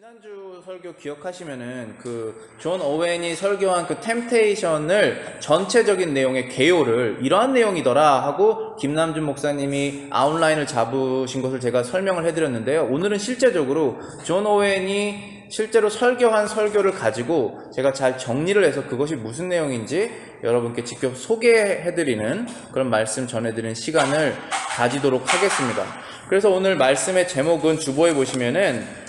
지난주 설교 기억하시면은 존 오웬이 설교한 템테이션을 전체적인 내용의 개요를 이러한 내용이더라 하고 김남준 목사님이 아웃라인을 잡으신 것을 제가 설명을 해드렸는데요. 오늘은 실제적으로 존 오웬이 실제로 설교한 설교를 가지고 제가 잘 정리를 해서 그것이 무슨 내용인지 여러분께 직접 소개해드리는 그런 말씀 전해드리는 시간을 가지도록 하겠습니다. 그래서 오늘 말씀의 제목은 주보에 보시면은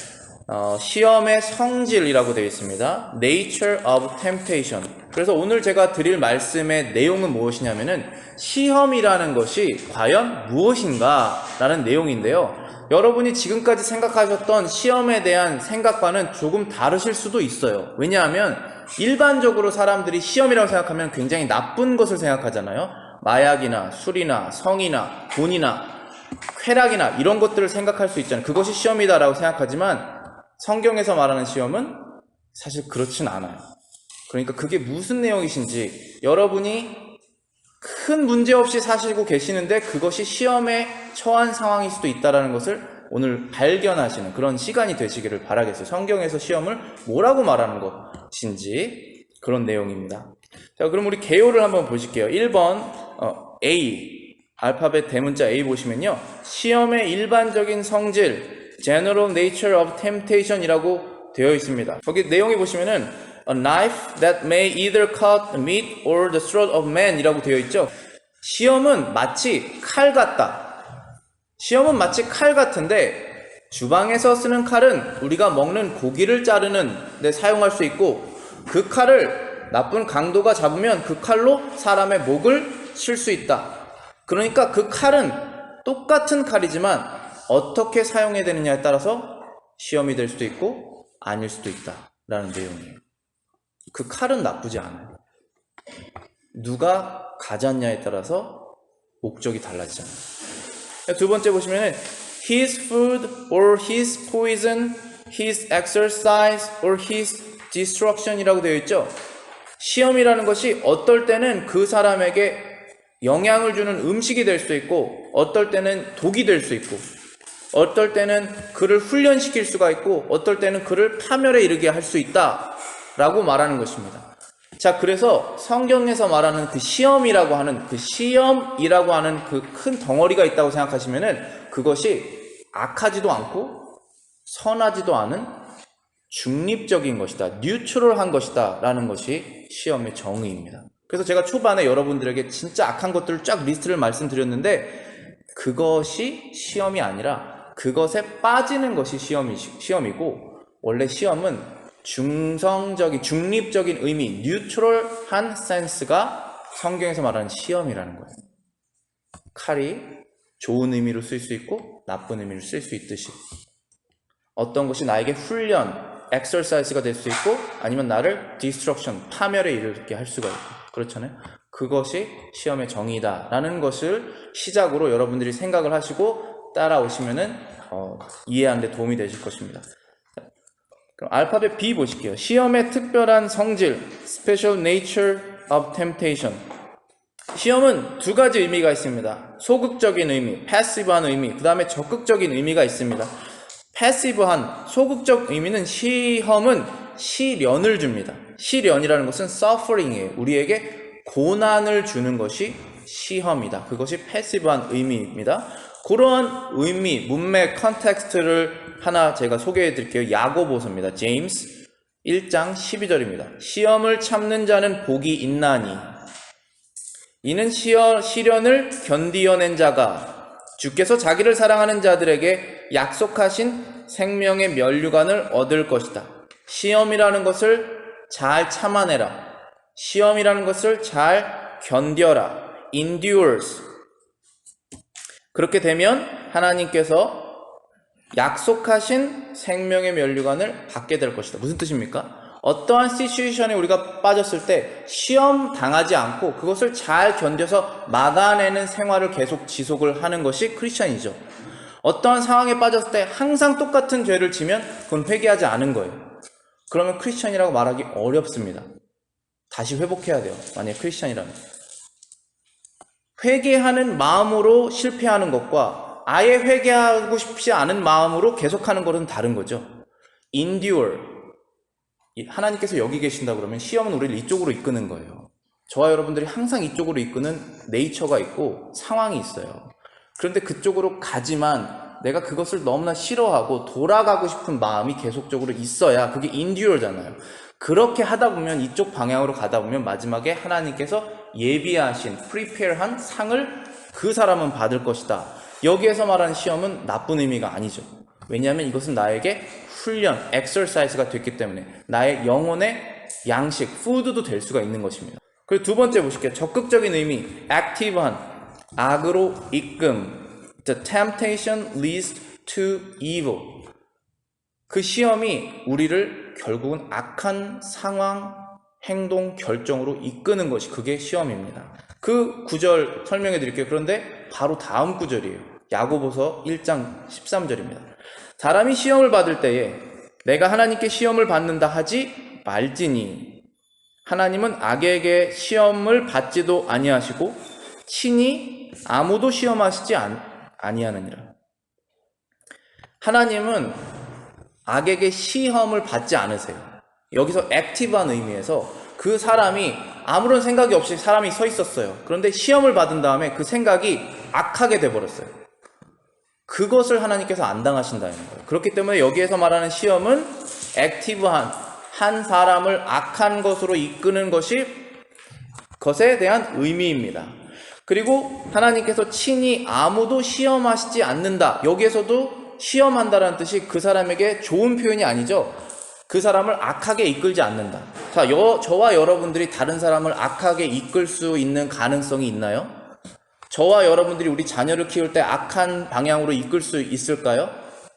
시험의 성질이라고 되어 있습니다. Nature of Temptation. 그래서 오늘 제가 드릴 말씀의 내용은 무엇이냐면은 시험이라는 것이 과연 무엇인가 라는 내용인데요. 여러분이 지금까지 생각하셨던 시험에 대한 생각과는 조금 다르실 수도 있어요. 왜냐하면 일반적으로 사람들이 시험이라고 생각하면 굉장히 나쁜 것을 생각하잖아요. 마약이나 술이나 성이나 돈이나 쾌락이나 이런 것들을 생각할 수 있잖아요. 그것이 시험이다라고 생각하지만 성경에서 말하는 시험은 사실 그렇진 않아요. 그러니까 그게 무슨 내용이신지 여러분이 큰 문제 없이 사시고 계시는데 그것이 시험에 처한 상황일 수도 있다는 것을 오늘 발견하시는 그런 시간이 되시기를 바라겠어요. 성경에서 시험을 뭐라고 말하는 것인지 그런 내용입니다. 자, 그럼 우리 개요를 한번 보실게요. 1번 A, 알파벳 대문자 A 보시면요, 시험의 일반적인 성질 General Nature of Temptation 이라고 되어 있습니다. 거기 내용에 보시면은 A knife that may either cut meat or the throat of man 이라고 되어 있죠. 시험은 마치 칼 같다. 시험은 마치 칼 같은데 주방에서 쓰는 칼은 우리가 먹는 고기를 자르는 데 사용할 수 있고 그 칼을 나쁜 강도가 잡으면 그 칼로 사람의 목을 칠 수 있다. 그러니까 그 칼은 똑같은 칼이지만 어떻게 사용해야 되느냐에 따라서 시험이 될 수도 있고 아닐 수도 있다라는 내용이에요. 그 칼은 나쁘지 않아요. 누가 가졌냐에 따라서 목적이 달라지잖아요. 두 번째 보시면은 his food or his poison, his exercise or his destruction 이라고 되어 있죠. 시험이라는 것이 어떨 때는 그 사람에게 영향을 주는 음식이 될 수도 있고 어떨 때는 독이 될 수 있고 어떨 때는 그를 훈련시킬 수가 있고 어떨 때는 그를 파멸에 이르게 할 수 있다라고 말하는 것입니다. 자, 그래서 성경에서 말하는 그 시험이라고 하는 그 큰 덩어리가 있다고 생각하시면은 그것이 악하지도 않고 선하지도 않은 중립적인 것이다, 뉴트럴한 것이다 라는 것이 시험의 정의입니다. 그래서 제가 초반에 여러분들에게 진짜 악한 것들을 쫙 리스트를 말씀드렸는데 그것이 시험이 아니라 그것에 빠지는 것이 시험이고 원래 시험은 중립적인 의미, 뉴트럴한 센스가 성경에서 말하는 시험이라는 거예요. 칼이 좋은 의미로 쓸 수 있고 나쁜 의미로 쓸 수 있듯이 어떤 것이 나에게 훈련, 엑서사이즈가 될 수 있고 아니면 나를 디스트럭션, 파멸에 이르게 할 수가 있고 그렇잖아요. 그것이 시험의 정의다라는 것을 시작으로 여러분들이 생각을 하시고 따라오시면은 이해하는 데 도움이 되실 것입니다. 그럼 알파벳 B 보실게요. 시험의 특별한 성질, Special Nature of Temptation. 시험은 두 가지 의미가 있습니다. 소극적인 의미, 패시브한 의미, 그 다음에 적극적인 의미가 있습니다. 패시브한, 소극적 의미는 시험은 시련을 줍니다. 시련이라는 것은 suffering이에요. 우리에게 고난을 주는 것이 시험이다. 그것이 패시브한 의미입니다. 그러한 의미, 문맥, 컨텍스트를 하나 제가 소개해 드릴게요. 야고보서입니다. 제임스 1장 12절입니다. 시험을 참는 자는 복이 있나니 이는 시련을 견디어낸 자가 주께서 자기를 사랑하는 자들에게 약속하신 생명의 면류관을 얻을 것이다. 시험이라는 것을 잘 참아내라. 시험이라는 것을 잘 견뎌라. endures. 그렇게 되면 하나님께서 약속하신 생명의 면류관을 받게 될 것이다. 무슨 뜻입니까? 어떠한 시츄에이션에 우리가 빠졌을 때 시험 당하지 않고 그것을 잘 견뎌서 막아내는 생활을 계속 지속을 하는 것이 크리스천이죠. 어떠한 상황에 빠졌을 때 항상 똑같은 죄를 지면 그건 회개하지 않은 거예요. 그러면 크리스천이라고 말하기 어렵습니다. 다시 회복해야 돼요. 만약에 크리스천이라면. 회개하는 마음으로 실패하는 것과 아예 회개하고 싶지 않은 마음으로 계속하는 것은 다른 거죠. endure. 하나님께서 여기 계신다 그러면 시험은 우리를 이쪽으로 이끄는 거예요. 저와 여러분들이 항상 이쪽으로 이끄는 네이처가 있고 상황이 있어요. 그런데 그쪽으로 가지만 내가 그것을 너무나 싫어하고 돌아가고 싶은 마음이 계속적으로 있어야 그게 endure잖아요. 그렇게 하다 보면 이쪽 방향으로 가다 보면 마지막에 하나님께서 예비하신, prepare한 상을 그 사람은 받을 것이다. 여기에서 말하는 시험은 나쁜 의미가 아니죠. 왜냐하면 이것은 나에게 훈련, exercise가 됐기 때문에 나의 영혼의 양식, food도 될 수가 있는 것입니다. 그리고 두 번째 보실게요. 적극적인 의미, active한, 악으로 이끔. The temptation leads to evil. 그 시험이 우리를 결국은 악한 상황, 행동, 결정으로 이끄는 것이 그게 시험입니다. 그 구절 설명해 드릴게요. 그런데 바로 다음 구절이에요. 야고보서 1장 13절입니다. 사람이 시험을 받을 때에 내가 하나님께 시험을 받는다 하지 말지니 하나님은 악에게 시험을 받지도 아니하시고 친히 아무도 시험하시지 아니하느니라. 하나님은 악에게 시험을 받지 않으세요. 여기서 액티브한 의미에서 그 사람이 아무런 생각이 없이 사람이 서 있었어요. 그런데 시험을 받은 다음에 그 생각이 악하게 돼버렸어요. 그것을 하나님께서 안 당하신다는 거예요. 그렇기 때문에 여기에서 말하는 시험은 액티브한, 한 사람을 악한 것으로 이끄는 것에 대한 의미입니다. 그리고 하나님께서 친히 아무도 시험하시지 않는다. 여기에서도 시험한다라는 뜻이 그 사람에게 좋은 표현이 아니죠. 그 사람을 악하게 이끌지 않는다. 자, 저와 여러분들이 다른 사람을 악하게 이끌 수 있는 가능성이 있나요? 저와 여러분들이 우리 자녀를 키울 때 악한 방향으로 이끌 수 있을까요?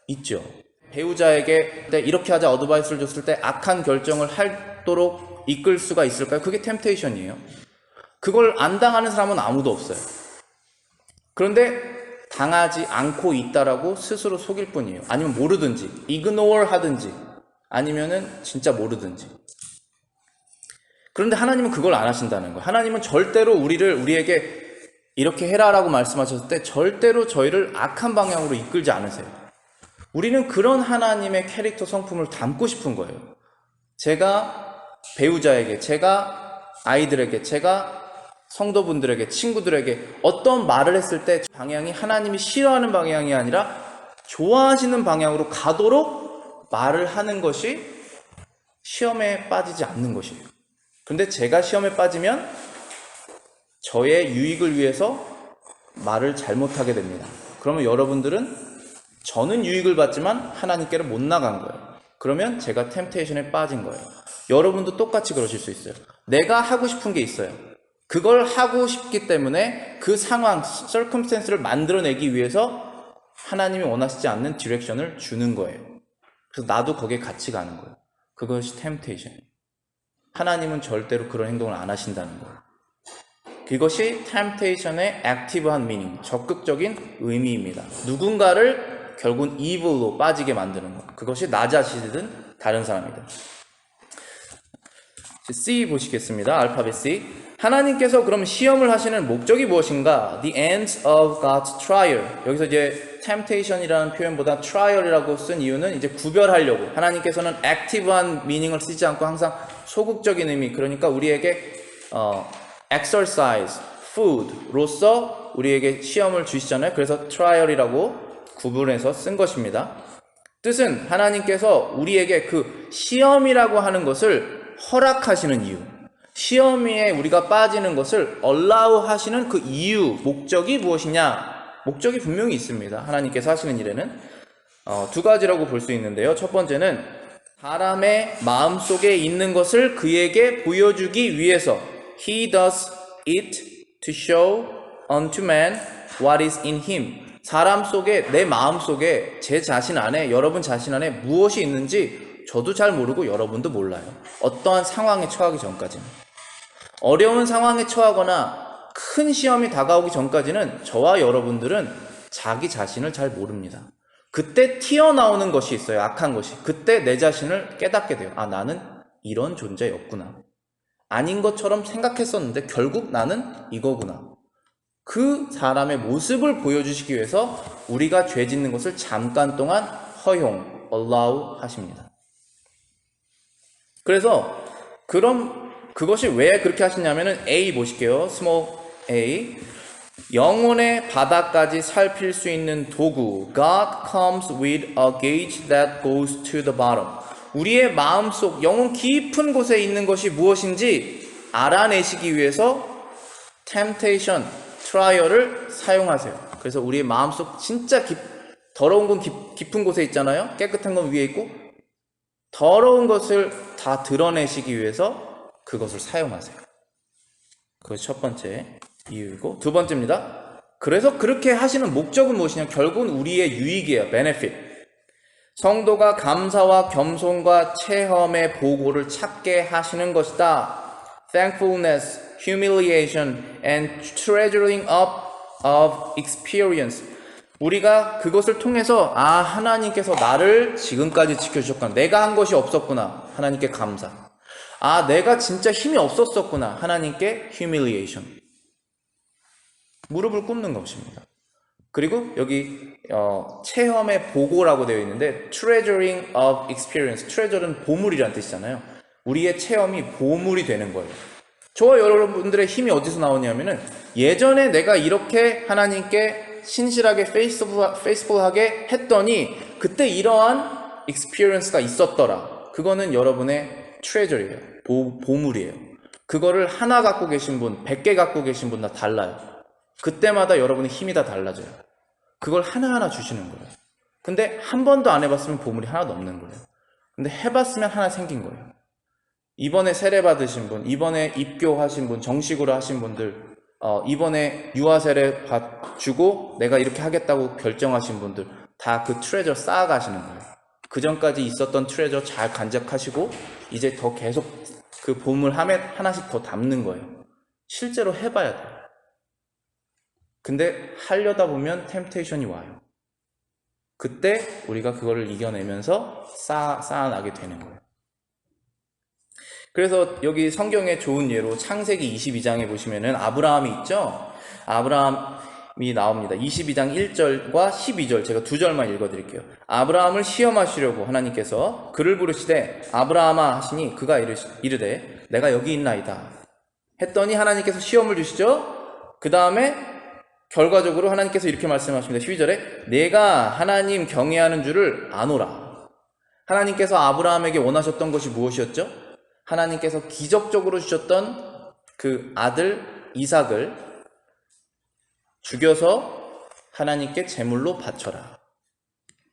있죠. 배우자에게 이렇게 하자 어드바이스를 줬을 때 악한 결정을 하도록 이끌 수가 있을까요? 그게 템테이션이에요. 그걸 안 당하는 사람은 아무도 없어요. 그런데 당하지 않고 있다라고 스스로 속일 뿐이에요. 아니면 모르든지 ignore 하든지 아니면은 진짜 모르든지. 그런데 하나님은 그걸 안 하신다는 거예요. 하나님은 절대로 우리에게 이렇게 해라라고 말씀하셨을 때 절대로 저희를 악한 방향으로 이끌지 않으세요. 우리는 그런 하나님의 캐릭터 성품을 담고 싶은 거예요. 제가 배우자에게, 제가 아이들에게, 제가 성도분들에게, 친구들에게 어떤 말을 했을 때 방향이 하나님이 싫어하는 방향이 아니라 좋아하시는 방향으로 가도록 말을 하는 것이 시험에 빠지지 않는 것이에요. 근데 제가 시험에 빠지면 저의 유익을 위해서 말을 잘못하게 됩니다. 그러면 여러분들은 저는 유익을 받지만 하나님께로 못 나간 거예요. 그러면 제가 템테이션에 빠진 거예요. 여러분도 똑같이 그러실 수 있어요. 내가 하고 싶은 게 있어요. 그걸 하고 싶기 때문에 그 상황, circumstance를 만들어내기 위해서 하나님이 원하시지 않는 디렉션을 주는 거예요. 그래서 나도 거기에 같이 가는 거예요. 그것이 템테이션이에요. 하나님은 절대로 그런 행동을 안 하신다는 거예요. 그것이 템테이션의 액티브한 미닝, 적극적인 의미입니다. 누군가를 결국은 evil로 빠지게 만드는 것. 그것이 나 자신이든 다른 사람이든. C 보시겠습니다. 알파벳 C. 하나님께서 그럼 시험을 하시는 목적이 무엇인가? The ends of God's trial. 여기서 이제 temptation이라는 표현보다 trial이라고 쓴 이유는 이제 구별하려고. 하나님께서는 액티브한 미닝을 쓰지 않고 항상 소극적인 의미, 그러니까 우리에게 exercise, food로서 우리에게 시험을 주시잖아요. 그래서 trial이라고 구분해서 쓴 것입니다. 뜻은 하나님께서 우리에게 그 시험이라고 하는 것을 허락하시는 이유, 시험에 우리가 빠지는 것을 allow 하시는 그 이유, 목적이 무엇이냐? 목적이 분명히 있습니다. 하나님께서 하시는 일에는 두 가지라고 볼 수 있는데요. 첫 번째는 사람의 마음속에 있는 것을 그에게 보여주기 위해서 He does it to show unto man what is in him. 사람 속에, 내 마음 속에, 제 자신 안에, 여러분 자신 안에 무엇이 있는지 저도 잘 모르고 여러분도 몰라요. 어떠한 상황에 처하기 전까지는. 어려운 상황에 처하거나 큰 시험이 다가오기 전까지는 저와 여러분들은 자기 자신을 잘 모릅니다. 그때 튀어나오는 것이 있어요. 악한 것이. 그때 내 자신을 깨닫게 돼요. 아, 나는 이런 존재였구나. 아닌 것처럼 생각했었는데 결국 나는 이거구나. 그 사람의 모습을 보여주시기 위해서 우리가 죄 짓는 것을 잠깐 동안 허용, allow 하십니다. 그래서 그것이 왜 그렇게 하시냐면은 A 보실게요. small a. 영혼의 바닥까지 살필 수 있는 도구. God comes with a gauge that goes to the bottom. 우리의 마음속 영혼 깊은 곳에 있는 것이 무엇인지 알아내시기 위해서 temptation, trial을 사용하세요. 그래서 우리의 마음속 진짜 더러운 건 깊은 곳에 있잖아요. 깨끗한 건 위에 있고 더러운 것을 다 드러내시기 위해서 그것을 사용하세요. 그것이 첫 번째 이유이고, 두 번째입니다. 그래서 그렇게 하시는 목적은 무엇이냐? 결국은 우리의 유익이에요. benefit. 성도가 감사와 겸손과 체험의 보고를 찾게 하시는 것이다. thankfulness, humiliation, and treasuring up of experience. 우리가 그것을 통해서 하나님께서 나를 지금까지 지켜주셨구나. 내가 한 것이 없었구나. 하나님께 감사. 내가 진짜 힘이 없었었구나. 하나님께 humiliation. 무릎을 꿇는 것입니다. 그리고 여기 체험의 보고라고 되어 있는데 treasuring of experience. treasure는 보물이라는 뜻이잖아요. 우리의 체험이 보물이 되는 거예요. 저와 여러분들의 힘이 어디서 나오냐면은 예전에 내가 이렇게 하나님께 신실하게 페이스풀하게 했더니 그때 이러한 experience가 있었더라. 그거는 여러분의 treasure예요. 보물이에요. 그거를 하나 갖고 계신 분, 100개 갖고 계신 분 다 달라요. 그때마다 여러분의 힘이 다 달라져요. 그걸 하나하나 주시는 거예요. 근데 한 번도 안 해봤으면 보물이 하나도 없는 거예요. 근데 해봤으면 하나 생긴 거예요. 이번에 세례 받으신 분, 이번에 입교하신 분, 정식으로 하신 분들, 이번에 유아 세례 주고 내가 이렇게 하겠다고 결정하신 분들 다 그 트레저 쌓아가시는 거예요. 그 전까지 있었던 트레저 잘 간직하시고 이제 더 계속 그 보물 하나씩 더 담는 거예요. 실제로 해봐야 돼요. 근데 하려다 보면 템테이션이 와요. 그때 우리가 그거를 이겨내면서 쌓아나게 되는 거예요. 그래서 여기 성경의 좋은 예로 창세기 22장에 보시면은 아브라함이 있죠? 아브라함이 나옵니다. 22장 1절과 12절 제가 두 절만 읽어드릴게요. 아브라함을 시험하시려고 하나님께서 그를 부르시되 아브라함아 하시니 그가 이르되 내가 여기 있나이다 했더니 하나님께서 시험을 주시죠? 그 다음에 결과적으로 하나님께서 이렇게 말씀하십니다. 12절에 내가 하나님 경외하는 줄을 아노라. 하나님께서 아브라함에게 원하셨던 것이 무엇이었죠? 하나님께서 기적적으로 주셨던 그 아들 이삭을 죽여서 하나님께 제물로 바쳐라.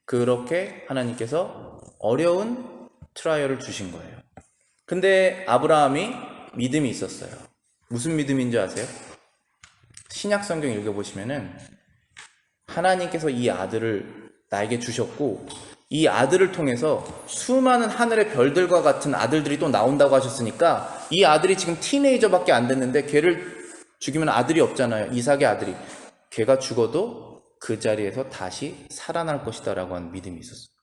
그렇게 하나님께서 어려운 트라이얼을 주신 거예요. 근데 아브라함이 믿음이 있었어요. 무슨 믿음인지 아세요? 신약 성경 읽어보시면은 하나님께서 이 아들을 나에게 주셨고 이 아들을 통해서 수많은 하늘의 별들과 같은 아들들이 또 나온다고 하셨으니까 이 아들이 지금 티네이저밖에 안 됐는데 걔를 죽이면 아들이 없잖아요. 이삭의 아들이. 걔가 죽어도 그 자리에서 다시 살아날 것이다 라고 하는 믿음이 있었어요.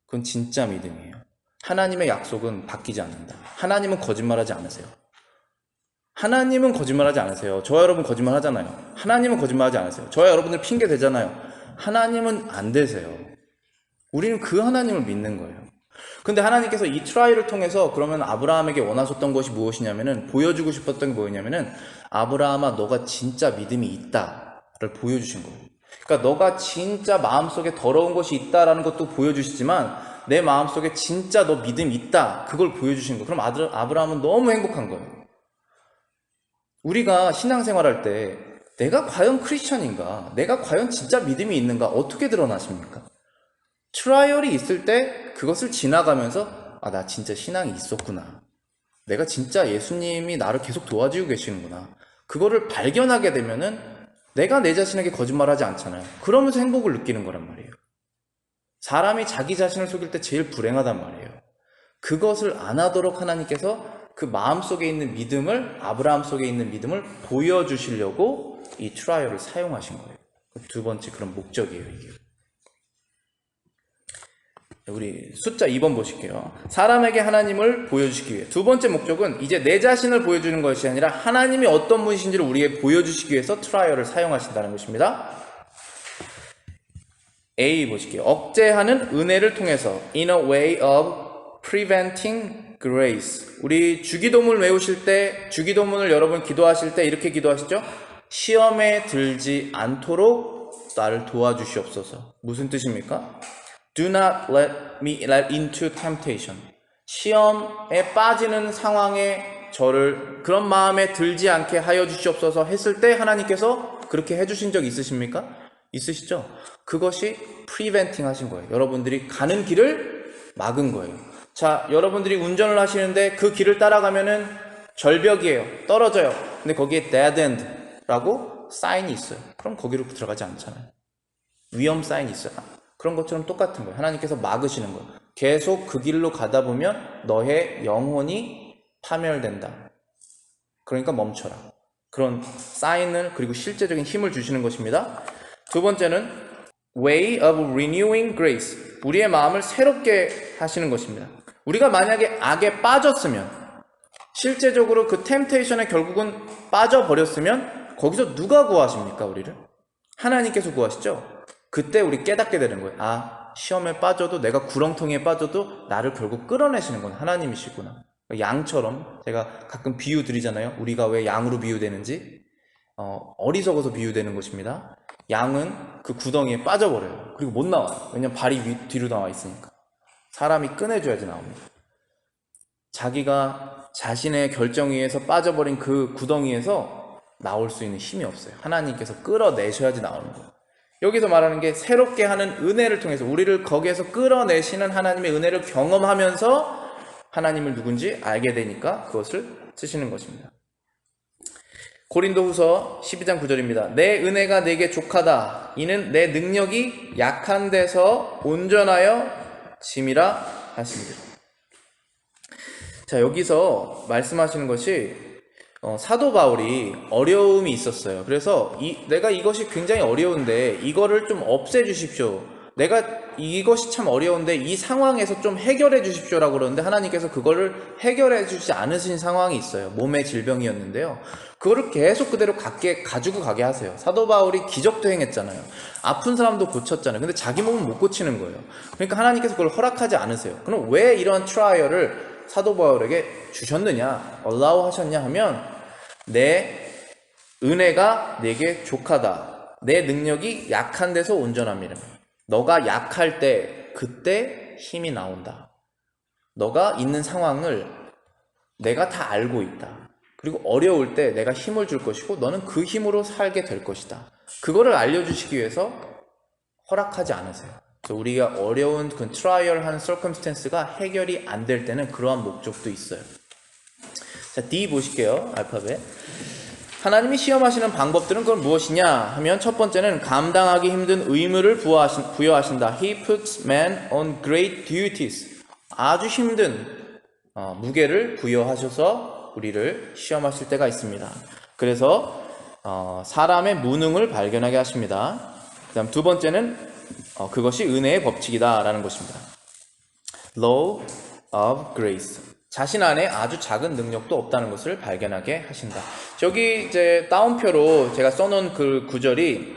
그건 진짜 믿음이에요. 하나님의 약속은 바뀌지 않는다. 하나님은 거짓말하지 않으세요. 하나님은 거짓말하지 않으세요. 저와 여러분 거짓말 하잖아요. 하나님은 거짓말하지 않으세요. 저와 여러분들 핑계 대잖아요. 하나님은 안 되세요. 우리는 그 하나님을 믿는 거예요. 근데 하나님께서 이 트라이를 통해서 그러면 아브라함에게 원하셨던 것이 무엇이냐면은 보여주고 싶었던 게 뭐였냐면은 아브라함아 너가 진짜 믿음이 있다를 보여주신 거예요. 그러니까 너가 진짜 마음속에 더러운 것이 있다라는 것도 보여주시지만 내 마음속에 진짜 너 믿음이 있다 그걸 보여주신 거예요. 그럼 아브라함은 너무 행복한 거예요. 우리가 신앙생활할 때 내가 과연 크리스천인가? 내가 과연 진짜 믿음이 있는가? 어떻게 드러나십니까? 트라이얼이 있을 때 그것을 지나가면서 나 진짜 신앙이 있었구나. 내가 진짜 예수님이 나를 계속 도와주고 계시는구나. 그거를 발견하게 되면은 내가 내 자신에게 거짓말하지 않잖아요. 그러면서 행복을 느끼는 거란 말이에요. 사람이 자기 자신을 속일 때 제일 불행하단 말이에요. 그것을 안 하도록 하나님께서 그 마음속에 있는 믿음을 아브라함 속에 있는 믿음을 보여주시려고 이 트라이얼을 사용하신 거예요. 두 번째 그런 목적이에요. 이게. 우리 숫자 2번 보실게요. 사람에게 하나님을 보여주시기 위해. 두 번째 목적은 이제 내 자신을 보여주는 것이 아니라 하나님이 어떤 분이신지를 우리에게 보여주시기 위해서 트라이얼을 사용하신다는 것입니다. A 보실게요. 억제하는 은혜를 통해서 in a way of preventing grace. 우리 주기도문 외우실 때, 주기도문을 여러분 기도하실 때 이렇게 기도하시죠? 시험에 들지 않도록 나를 도와주시옵소서. 무슨 뜻입니까? Do not let me let into temptation. 시험에 빠지는 상황에 저를 그런 마음에 들지 않게 하여 주시옵소서 했을 때 하나님께서 그렇게 해주신 적 있으십니까? 있으시죠? 그것이 preventing 하신 거예요. 여러분들이 가는 길을 막은 거예요. 자, 여러분들이 운전을 하시는데 그 길을 따라가면은 절벽이에요. 떨어져요. 근데 거기에 dead end 라고 사인이 있어요. 그럼 거기로 들어가지 않잖아요. 위험 사인이 있어요. 그런 것처럼 똑같은 거예요. 하나님께서 막으시는 거예요. 계속 그 길로 가다 보면 너의 영혼이 파멸된다. 그러니까 멈춰라. 그런 사인을 그리고 실제적인 힘을 주시는 것입니다. 두 번째는 way of renewing grace. 우리의 마음을 새롭게 하시는 것입니다. 우리가 만약에 악에 빠졌으면 실제적으로 그 템테이션에 결국은 빠져버렸으면 거기서 누가 구하십니까? 우리를? 하나님께서 구하시죠? 그때 우리 깨닫게 되는 거예요. 아, 시험에 빠져도 내가 구렁텅이에 빠져도 나를 결국 끌어내시는 건 하나님이시구나. 양처럼 제가 가끔 비유 드리잖아요. 우리가 왜 양으로 비유되는지 어리석어서 비유되는 것입니다. 양은 그 구덩이에 빠져버려요. 그리고 못 나와요. 왜냐면 발이 뒤로 나와 있으니까. 사람이 꺼내줘야지 나옵니다. 자기가 자신의 결정 위에서 빠져버린 그 구덩이에서 나올 수 있는 힘이 없어요. 하나님께서 끌어내셔야지 나오는 거예요. 여기서 말하는 게 새롭게 하는 은혜를 통해서 우리를 거기에서 끌어내시는 하나님의 은혜를 경험하면서 하나님을 누군지 알게 되니까 그것을 쓰시는 것입니다. 고린도후서 12장 9절입니다. 내 은혜가 내게 족하다. 이는 내 능력이 약한 데서 온전하여 짐이라 하시니라. 자, 여기서 말씀하시는 것이 사도 바울이 어려움이 있었어요. 그래서 내가 이것이 굉장히 어려운데 이거를 좀 없애 주십시오. 내가 이것이 참 어려운데 이 상황에서 좀 해결해 주십시오라고 그러는데 하나님께서 그거를 해결해 주지 않으신 상황이 있어요. 몸의 질병이었는데요. 그거를 계속 그대로 가지고 가게 하세요. 사도 바울이 기적도 행했잖아요. 아픈 사람도 고쳤잖아요. 근데 자기 몸은 못 고치는 거예요. 그러니까 하나님께서 그걸 허락하지 않으세요. 그럼 왜 이런 트라이얼을 사도 바울에게 주셨느냐, allow 하셨냐 하면 내 은혜가 내게 족하다. 내 능력이 약한 데서 온전함이라. 너가 약할 때 그때 힘이 나온다. 너가 있는 상황을 내가 다 알고 있다. 그리고 어려울 때 내가 힘을 줄 것이고 너는 그 힘으로 살게 될 것이다. 그거를 알려주시기 위해서 허락하지 않으세요. 그래서 우리가 어려운 그 트라이얼한 circumstance가 해결이 안 될 때는 그러한 목적도 있어요. 자, D 보실게요. 알파벳. 하나님이 시험하시는 방법들은 그건 무엇이냐 하면 첫 번째는 감당하기 힘든 의무를 부여하신다. He puts man on great duties. 아주 힘든 무게를 부여하셔서 우리를 시험하실 때가 있습니다. 그래서 사람의 무능을 발견하게 하십니다. 그 다음 두 번째는 그것이 은혜의 법칙이다 라는 것입니다. Law of grace. 자신 안에 아주 작은 능력도 없다는 것을 발견하게 하신다. 저기 이제 따옴표로 제가 써놓은 그 구절이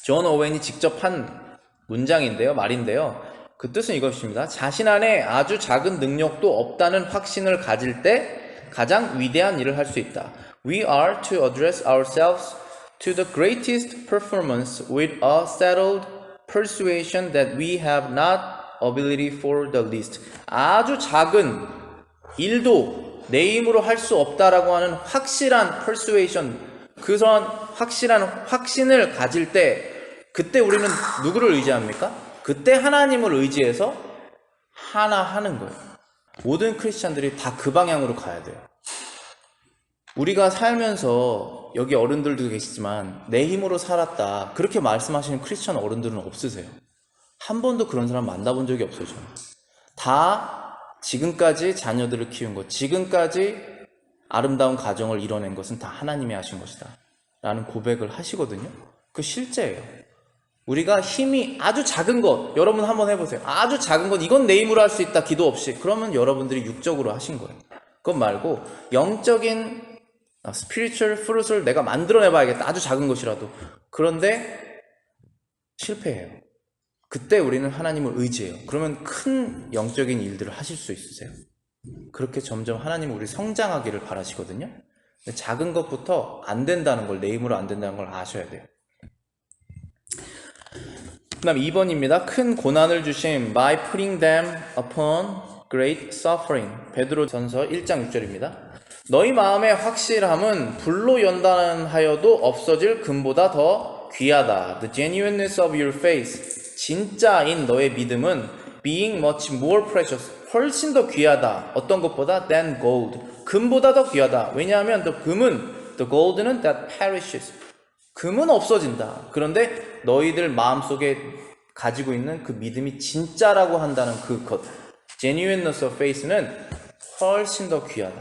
존 오웬이 직접 한 문장인데요, 말인데요. 그 뜻은 이것입니다. 자신 안에 아주 작은 능력도 없다는 확신을 가질 때 가장 위대한 일을 할 수 있다. We are to address ourselves to the greatest performance with a settled persuasion that we have not ability for the least. 아주 작은 일도 내 힘으로 할 수 없다라고 하는 확실한 persuasion, 그런 확실한 확신을 가질 때 그때 우리는 누구를 의지합니까? 그때 하나님을 의지해서 하나 하는 거예요. 모든 크리스찬들이 다 그 방향으로 가야 돼요. 우리가 살면서 여기 어른들도 계시지만 내 힘으로 살았다 그렇게 말씀하시는 크리스찬 어른들은 없으세요. 한 번도 그런 사람 만나본 적이 없어요. 저는. 다 지금까지 자녀들을 키운 것, 지금까지 아름다운 가정을 이뤄낸 것은 다 하나님이 하신 것이다 라는 고백을 하시거든요. 그 실제예요. 우리가 힘이 아주 작은 것, 여러분 한번 해보세요. 아주 작은 것, 이건 내 힘으로 할 수 있다, 기도 없이. 그러면 여러분들이 육적으로 하신 거예요. 그것 말고 영적인 스피리추얼 프루트를 내가 만들어내봐야겠다, 아주 작은 것이라도. 그런데 실패해요. 그때 우리는 하나님을 의지해요. 그러면 큰 영적인 일들을 하실 수 있으세요. 그렇게 점점 하나님은 우리 성장하기를 바라시거든요. 근데 작은 것부터 안 된다는 걸, 내 힘으로 안 된다는 걸 아셔야 돼요. 그 다음 2번입니다. 큰 고난을 주심 by putting them upon great suffering. 베드로전서 1장 6절입니다. 너희 마음의 확실함은 불로 연단하여도 없어질 금보다 더 귀하다. The genuineness of your faith. 진짜인 너의 믿음은 being much more precious. 훨씬 더 귀하다. 어떤 것보다? than gold. 금보다 더 귀하다. 왜냐하면 the gold는 that perishes. 금은 없어진다. 그런데 너희들 마음속에 가지고 있는 그 믿음이 진짜라고 한다는 그것, genuineness of faith는 훨씬 더 귀하다.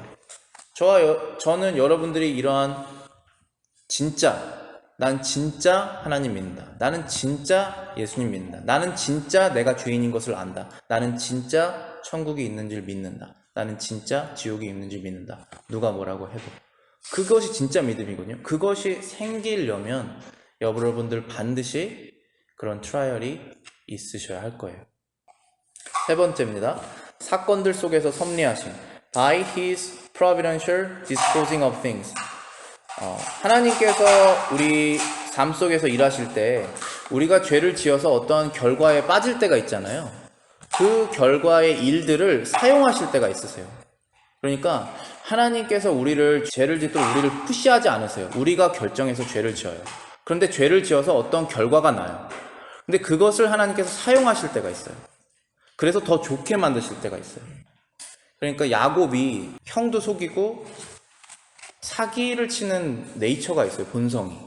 저는 여러분들이 이러한 난 진짜 하나님 믿는다. 나는 진짜 예수님 믿는다. 나는 진짜 내가 죄인인 것을 안다. 나는 진짜 천국이 있는 줄 믿는다. 나는 진짜 지옥이 있는 줄 믿는다. 누가 뭐라고 해도. 그것이 진짜 믿음이거든요. 그것이 생기려면 여러분들 반드시 그런 트라이얼이 있으셔야 할 거예요. 세 번째입니다. 사건들 속에서 섭리하심. By His providential disposing of things. 하나님께서 우리 삶 속에서 일하실 때 우리가 죄를 지어서 어떠한 결과에 빠질 때가 있잖아요. 그 결과의 일들을 사용하실 때가 있으세요. 그러니까 하나님께서 우리를 죄를 짓도록 우리를 푸시하지 않으세요. 우리가 결정해서 죄를 지어요. 그런데 죄를 지어서 어떤 결과가 나요. 근데 그것을 하나님께서 사용하실 때가 있어요. 그래서 더 좋게 만드실 때가 있어요. 그러니까 야곱이 형도 속이고 사기를 치는 네이처가 있어요. 본성이.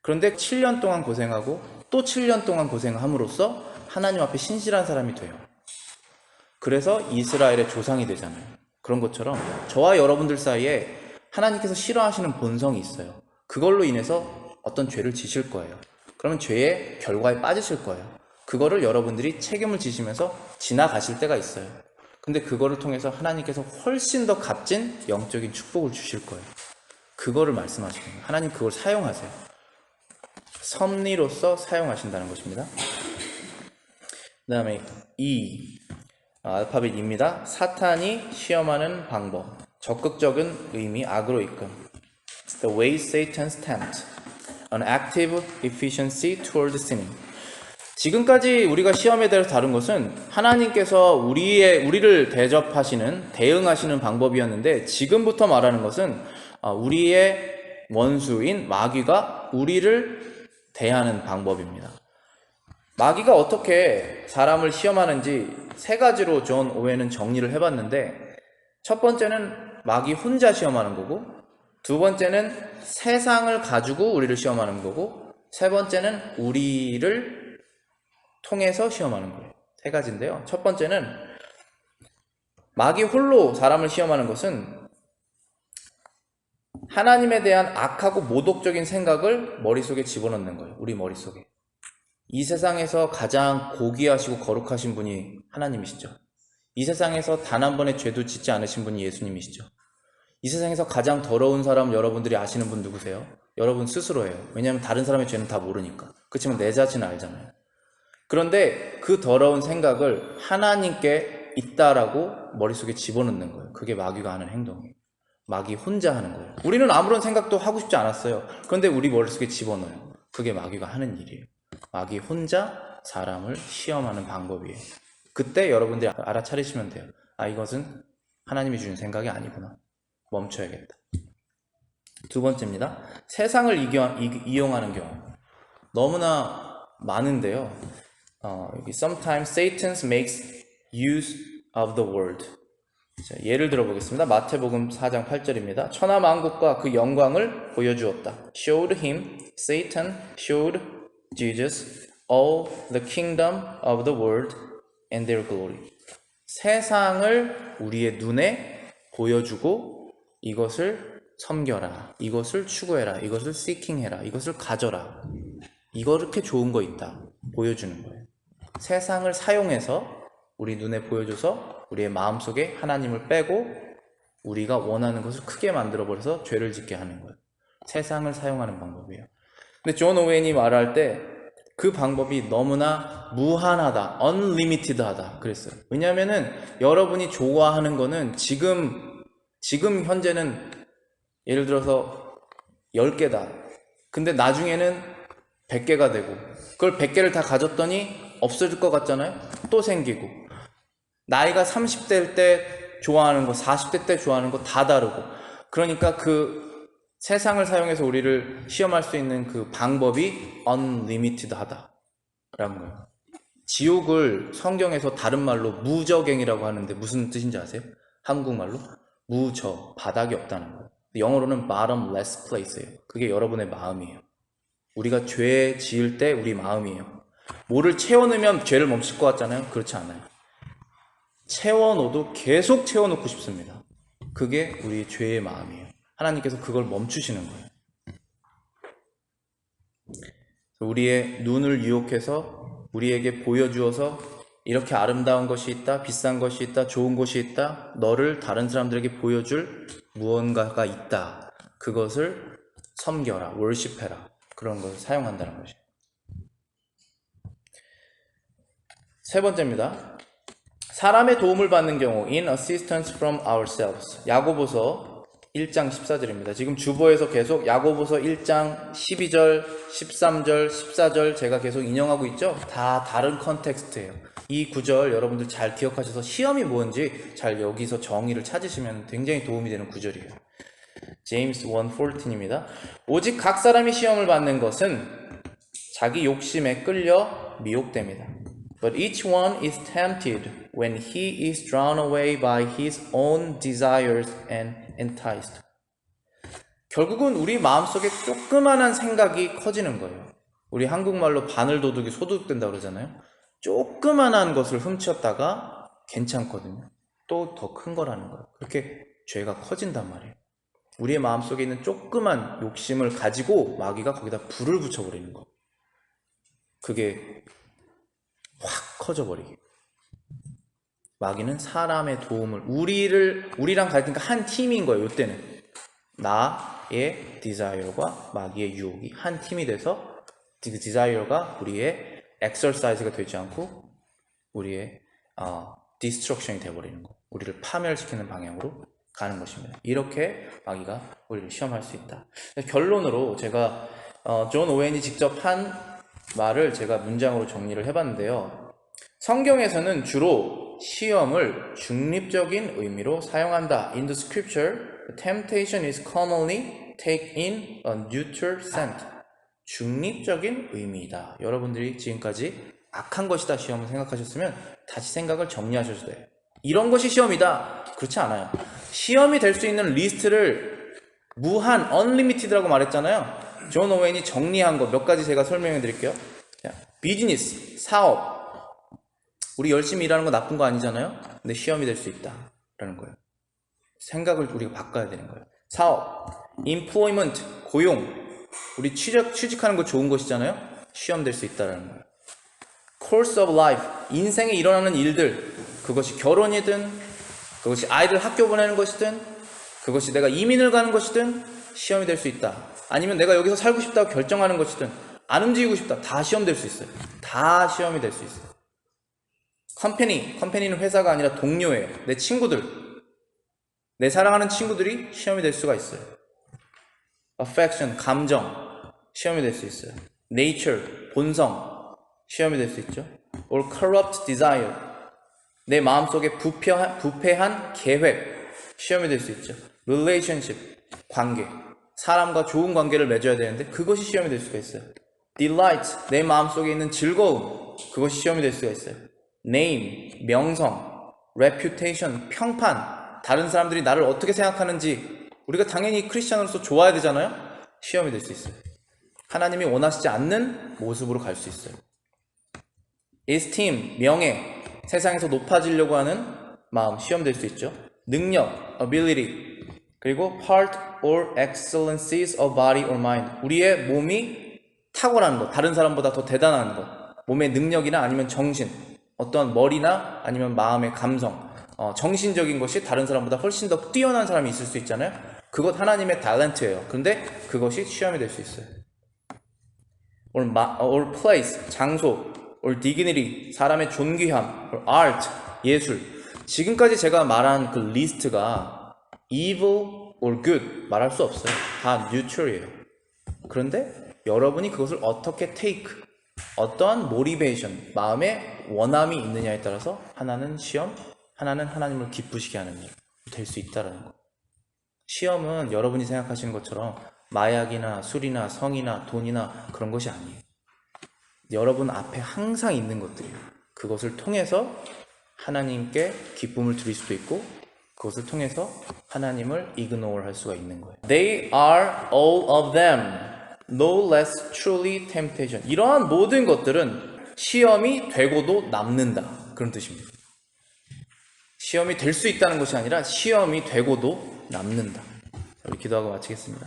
그런데 7년 동안 고생하고 또 7년 동안 고생함으로써 하나님 앞에 신실한 사람이 돼요. 그래서 이스라엘의 조상이 되잖아요. 그런 것처럼 저와 여러분들 사이에 하나님께서 싫어하시는 본성이 있어요. 그걸로 인해서 어떤 죄를 지실 거예요. 그러면 죄의 결과에 빠지실 거예요. 그거를 여러분들이 책임을 지시면서 지나가실 때가 있어요. 근데 그거를 통해서 하나님께서 훨씬 더 값진 영적인 축복을 주실 거예요. 그거를 말씀하시는 거예요. 하나님 그걸 사용하세요. 섭리로서 사용하신다는 것입니다. 그 다음에 알파벳 E입니다. 사탄이 시험하는 방법. 적극적인 의미, 악으로 이끌. The way Satan's tempt. An active efficiency toward sinning. 지금까지 우리가 시험에 대해서 다룬 것은 하나님께서 우리를 대응하시는 방법이었는데, 지금부터 말하는 것은 우리의 원수인 마귀가 우리를 대하는 방법입니다. 마귀가 어떻게 사람을 시험하는지 세 가지로 존 오웬은 정리를 해봤는데, 첫 번째는 마귀 혼자 시험하는 거고, 두 번째는 세상을 가지고 우리를 시험하는 거고, 세 번째는 우리를 통해서 시험하는 거예요. 세 가지인데요. 첫 번째는 마귀 홀로 사람을 시험하는 것은 하나님에 대한 악하고 모독적인 생각을 머릿속에 집어넣는 거예요. 우리 머릿속에. 이 세상에서 가장 고귀하시고 거룩하신 분이 하나님이시죠. 이 세상에서 단 한 번의 죄도 짓지 않으신 분이 예수님이시죠. 이 세상에서 가장 더러운 사람 여러분들이 아시는 분 누구세요? 여러분 스스로예요. 왜냐하면 다른 사람의 죄는 다 모르니까. 그렇지만 내 자신은 알잖아요. 그런데 그 더러운 생각을 하나님께 있다라고 머릿속에 집어넣는 거예요. 그게 마귀가 하는 행동이에요. 마귀 혼자 하는 거예요. 우리는 아무런 생각도 하고 싶지 않았어요. 그런데 우리 머릿속에 집어넣어요. 그게 마귀가 하는 일이에요. 마귀 혼자 사람을 시험하는 방법이에요. 그때 여러분들이 알아차리시면 돼요. 이것은 하나님이 주신 생각이 아니구나. 멈춰야겠다. 두 번째입니다. 세상을 이용하는 경우. 너무나 많은데요. 여기 sometimes Satan makes use of the world. 자, 예를 들어보겠습니다. 마태복음 4장 8절입니다. 천하 만국과 그 영광을 보여주었다. Showed him, Satan showed Jesus all the kingdom of the world and their glory. 세상을 우리의 눈에 보여주고 이것을 섬겨라, 이것을 추구해라, 이것을 seeking해라, 이것을 가져라. 이렇게 좋은 거 있다. 보여주는 거예요. 세상을 사용해서 우리 눈에 보여줘서 우리의 마음속에 하나님을 빼고 우리가 원하는 것을 크게 만들어버려서 죄를 짓게 하는 거예요. 세상을 사용하는 방법이에요. 근데 존 오웬이 말할 때 그 방법이 너무나 무한하다, unlimited하다 그랬어요. 왜냐면은 여러분이 좋아하는 거는 지금 현재는 예를 들어서 10개다. 근데 나중에는 100개가 되고 그걸 100개를 다 가졌더니 없어질 것 같잖아요. 또 생기고 나이가 30대일 때 좋아하는 거 40대 때 좋아하는 거 다 다르고 그러니까 그 세상을 사용해서 우리를 시험할 수 있는 그 방법이 unlimited 하다라는 거예요. 지옥을 성경에서 다른 말로 무저갱이라고 하는데 무슨 뜻인지 아세요? 한국말로 무저, 바닥이 없다는 거예요. 영어로는 bottomless place예요. 그게 여러분의 마음이에요. 우리가 죄 지을 때 우리 마음이에요. 뭐를 채워넣으면 죄를 멈출 것 같잖아요. 그렇지 않아요. 채워넣어도 계속 채워넣고 싶습니다. 그게 우리 죄의 마음이에요. 하나님께서 그걸 멈추시는 거예요. 우리의 눈을 유혹해서 우리에게 보여주어서 이렇게 아름다운 것이 있다, 비싼 것이 있다, 좋은 것이 있다, 너를 다른 사람들에게 보여줄 무언가가 있다. 그것을 섬겨라, 월십해라. 그런 것을 사용한다는 것이에요. 세 번째입니다. 사람의 도움을 받는 경우 in assistance from ourselves. 야고보서 1장 14절입니다. 지금 주보에서 계속 야고보서 1장 12절, 13절, 14절 제가 계속 인용하고 있죠? 다 다른 컨텍스트예요. 이 구절 여러분들 잘 기억하셔서 시험이 뭔지 잘 여기서 정의를 찾으시면 굉장히 도움이 되는 구절이에요. 제임스 1:14입니다. 오직 각 사람이 시험을 받는 것은 자기 욕심에 끌려 미혹됩니다. But each one is tempted when he is drawn away by his own desires and enticed. 결국은 우리 마음속에 조그만한 생각이 커지는 거예요. 우리 한국말로 바늘도둑이 소도둑된다고 그러잖아요. 조그만한 것을 훔쳤다가 괜찮거든요. 또 더 큰 거라는 거예요. 그렇게 죄가 커진단 말이에요. 우리의 마음속에 있는 조그만 욕심을 가지고 마귀가 거기다 불을 붙여버리는 거. 그게 확 커져버리게. 마귀는 사람의 도움을 우리랑 가니까 한 팀인 거예요. 이때는 나의 디자이어과 마귀의 유혹이 한 팀이 돼서 그 디자이어가 우리의 엑서사이즈가 되지 않고 우리의 디스트럭션이 되어버리는 거. 우리를 파멸시키는 방향으로 가는 것입니다. 이렇게 마귀가 우리를 시험할 수 있다. 결론으로 제가 존 오웬이 직접 한 말을 제가 문장으로 정리를 해봤는데요. 성경에서는 주로 시험을 중립적인 의미로 사용한다. In the scripture, the temptation is commonly taken in a neutral sense. 중립적인 의미이다. 여러분들이 지금까지 악한 것이다 시험을 생각하셨으면 다시 생각을 정리하셔도 돼요. 이런 것이 시험이다. 그렇지 않아요. 시험이 될 수 있는 리스트를 무한, unlimited라고 말했잖아요. 존 오웬이 정리한 거 몇 가지 제가 설명해 드릴게요. 비즈니스, 사업. 우리 열심히 일하는 거 나쁜 거 아니잖아요. 근데 시험이 될 수 있다라는 거예요. 생각을 우리가 바꿔야 되는 거예요. 사업, employment, 고용. 우리 취직하는 거 좋은 것이잖아요. 시험 될 수 있다라는 거예요. course of life, 인생에 일어나는 일들. 그것이 결혼이든, 그것이 아이들 학교 보내는 것이든, 그것이 내가 이민을 가는 것이든 시험이 될 수 있다. 아니면 내가 여기서 살고 싶다고 결정하는 것이든 안 움직이고 싶다. 다 시험 될 수 있어요. 다 시험이 될 수 있어요. 컴퍼니는 회사가 아니라 동료예요. 내 친구들, 내 사랑하는 친구들이 시험이 될 수가 있어요. affection, 감정, 시험이 될 수 있어요. nature, 본성, 시험이 될 수 있죠. or corrupt desire, 내 마음속에 부패한 계획, 시험이 될 수 있죠. relationship, 관계, 사람과 좋은 관계를 맺어야 되는데 그것이 시험이 될 수가 있어요. delight, 내 마음속에 있는 즐거움, 그것이 시험이 될 수가 있어요. name, 명성, reputation, 평판, 다른 사람들이 나를 어떻게 생각하는지 우리가 당연히 크리스찬으로서 좋아야 되잖아요. 시험이 될 수 있어요. 하나님이 원하시지 않는 모습으로 갈 수 있어요. esteem, 명예, 세상에서 높아지려고 하는 마음, 시험 될 수 있죠. 능력, ability, 그리고 part or excellencies of body or mind, 우리의 몸이 탁월한 것, 다른 사람보다 더 대단한 것, 몸의 능력이나 아니면 정신, 어떤 머리나 아니면 마음의 감성, 정신적인 것이 다른 사람보다 훨씬 더 뛰어난 사람이 있을 수 있잖아요. 그것 하나님의 탤런트예요. 근데 그것이 시험이 될 수 있어요. or place, 장소, or dignity, 사람의 존귀함, or art, 예술. 지금까지 제가 말한 그 리스트가 evil or good 말할 수 없어요. 다 neutral이에요. 그런데 여러분이 그것을 어떻게 take, 어떠한 motivation, 마음의 원함이 있느냐에 따라서 하나는 시험, 하나는 하나님을 기쁘시게 하는 일 될 수 있다는 거. 시험은 여러분이 생각하시는 것처럼 마약이나 술이나 성이나 돈이나 그런 것이 아니에요. 여러분 앞에 항상 있는 것들이에요. 그것을 통해서 하나님께 기쁨을 드릴 수도 있고 그것을 통해서 하나님을 ignore 할 수가 있는 거예요. They are all of them no less truly temptation. 이러한 모든 것들은 시험이 되고도 남는다. 그런 뜻입니다. 시험이 될 수 있다는 것이 아니라 시험이 되고도 남는다. 우리 기도하고 마치겠습니다.